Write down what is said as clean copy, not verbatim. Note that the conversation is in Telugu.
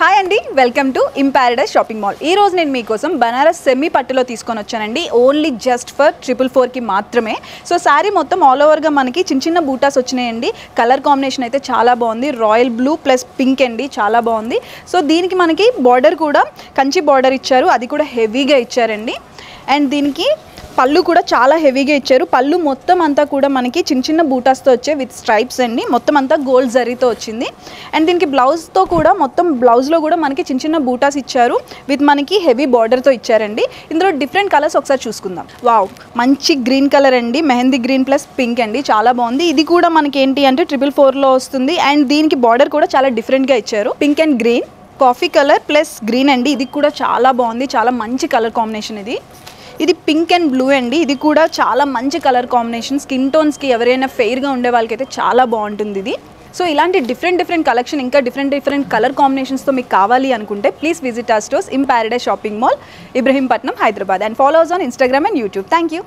హాయ్ అండి, welcome to in Paradise shopping mall. ఈ రోజు నేను మీకోసం బనారస్ సెమీ పట్టులో తీసుకొని వచ్చానండి. ఓన్లీ జస్ట్ ఫర్ 444కి మాత్రమే. సో శారీ మొత్తం ఆల్ ఓవర్గా మనకి చిన్న చిన్న బూటాస్ వచ్చినాయండి. కలర్ కాంబినేషన్ అయితే చాలా బాగుంది. రాయల్ బ్లూ ప్లస్ పింక్ అండి, చాలా బాగుంది. సో దీనికి మనకి బార్డర్ కూడా కంచి బార్డర్ ఇచ్చారు, అది కూడా హెవీగా ఇచ్చారండి. అండ్ దీనికి పళ్ళు కూడా చాలా హెవీగా ఇచ్చారు. పళ్ళు మొత్తం అంతా కూడా మనకి చిన్న చిన్న బూటాస్తో వచ్చే విత్ స్ట్రైప్స్ అండి. మొత్తం అంతా గోల్డ్ జరీతో వచ్చింది. అండ్ దీనికి బ్లౌజ్తో కూడా మొత్తం బ్లౌజ్లో కూడా మనకి చిన్న చిన్న బూటాస్ ఇచ్చారు విత్ మనకి హెవీ బార్డర్తో ఇచ్చారండి. ఇందులో డిఫరెంట్ కలర్స్ ఒకసారి చూసుకుందాం. వావ్, మంచి గ్రీన్ కలర్ అండి, మెహందీ గ్రీన్ ప్లస్ పింక్ అండి, చాలా బాగుంది. ఇది కూడా మనకి ఏంటి అంటే 444లో వస్తుంది. అండ్ దీనికి బార్డర్ కూడా చాలా డిఫరెంట్గా ఇచ్చారు. Pink and green, coffee colour plus green అండి. ఇది కూడా చాలా బాగుంది, చాలా మంచి కలర్ కాంబినేషన్. ఇది పింక్ అండ్ బ్లూ అండి. ఇది కూడా చాలా మంచి కలర్ కాంబినేషన్. స్కిన్ టోన్స్కి ఎవరైనా ఫెయిర్గా ఉండే వాళ్ళకైతే చాలా బాగుంటుంది ఇది. సో ఇలాంటి డిఫరెంట్ కలెక్షన్, ఇంకా డిఫరెంట్ కలర్ కాంబినేషన్స్తో మీకు కావాలి అనుకుంటే please visit our stores in Paradise shopping mall, Ibrahimpatnam, Hyderabad. And follow us on Instagram and YouTube. Thank you.